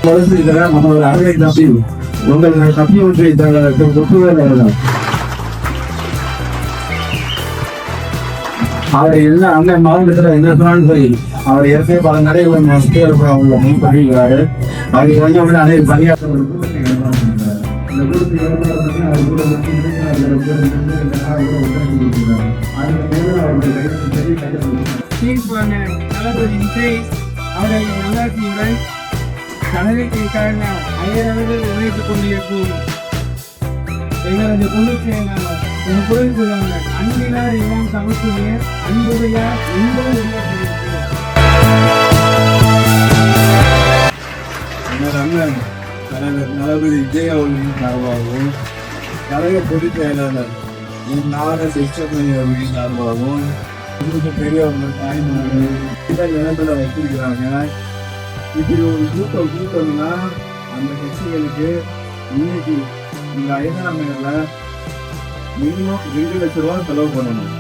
நம்மளோட அருமை தப்பி உங்கள் தப்பி ஒன்றை அவர் என்ன அந்த மாவட்டத்தில் என்ன சொன்னாலும் சரி அவர் ஏற்கனவே பல நடைகளை அவங்க பண்ணிக்கிறாரு. அதுக்கு கொஞ்சம் அதே பணியாற்ற அவரை நல்லாட்சியுடன் தலைமைக்கான ஐயரவர்கள் உழைத்துக் கொண்டிருக்கும் எங்களது குழு செயலாளர் என் குரல் சொல்லுவாங்க அன்பினார் எல்லாம் சமத்துவ அன்புடையார் என்பது அண்ணன் தலைவர் தளபதி விஜய் அவர்களின் சார்பாகவும் கழக பொதுச் செயலாளர் என் நாட சிஷ்டமணி அவர்களின் சார்பாகவும் பெரியவர்கள் தாய்மார்கள் நிலத்துல வச்சிருக்கிறாங்க. இப்படி ஒரு கூட்டம்னா அந்த கட்சிகளுக்கு இன்னைக்கு இந்த ஐந்தாமையில மினிமம் 2 லட்சம் ரூபாய் செலவு பண்ணணும்.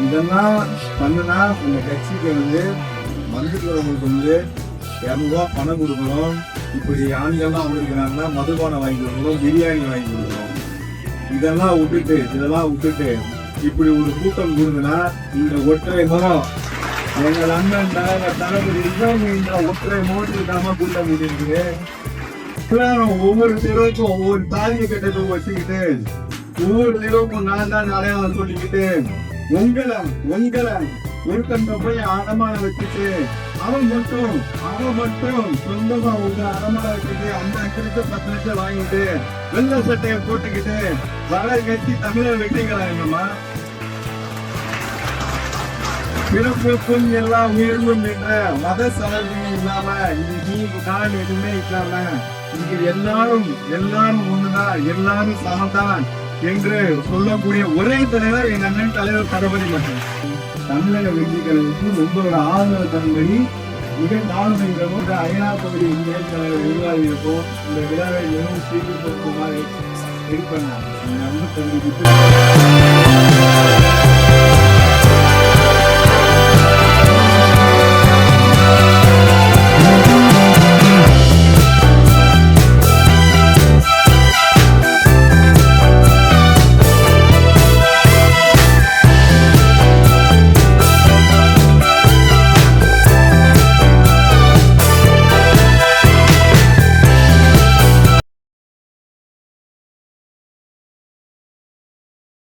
இதெல்லாம் பண்ணுனா இந்த கட்சிக்கு வந்துக்கிறவங்களுக்கு 200 ரூபா பணம் கொடுக்கணும். இப்படி ஆண்கள்லாம் இருக்கிறாங்கன்னா மதுபானம் வாங்கி கொடுக்கணும், பிரியாணி வாங்கி கொடுக்கணும். இதெல்லாம் விட்டுட்டு இப்படி ஒரு கூட்டம் கூடுதுன்னா இந்த ஒற்றை முகம் எங்கள் அண்ணன் தளபதி இந்த ஒற்றை மோட்டிக்காம கூட்டம் கூட்டிருக்கு. ஒவ்வொரு தெருவுக்கும் ஒவ்வொரு தாலியை கட்டத்தை வச்சுக்கிட்டு ஒவ்வொரு தெருவுக்கும் நான் தான் அடையாளம் சொல்லிக்கிட்டு உங்களை ஒருத்தன் போய் அடமான வச்சுட்டு அவன் மட்டும் சொந்தமா உங்க அடமான வச்சுட்டு 5 லட்சம் 10 லட்சம் வாங்கிட்டு வெள்ளை சட்டையை போட்டுக்கிட்டு வளை கட்டி தமிழர் வெட்டிக்கிறாங்கம்மா. பிறப்புக்கும் எல்லா உயர்வும் என்ற மத சார்பு இல்லாம இன்னைக்கு நான் எதுவுமே இல்லாம இங்க எல்லாரும் ஒண்ணுதான், எல்லாரும் சமதான் என்று சொல்லக்கூடிய ஒரே தலைவர் எங்க அண்ணன் தலைவர் தளபதி மட்டும். தமிழக வெற்றிகளுக்கு உங்களோட ஆதரவு தன்படி மிக தாழ்மைங்கிறோம் ஐநா பகுதி இந்திய தலைவர் நிர்வாகி இருக்கும். இந்த விழாவை மிகவும் சீர்திருத்தமாக இருப்பாங்க.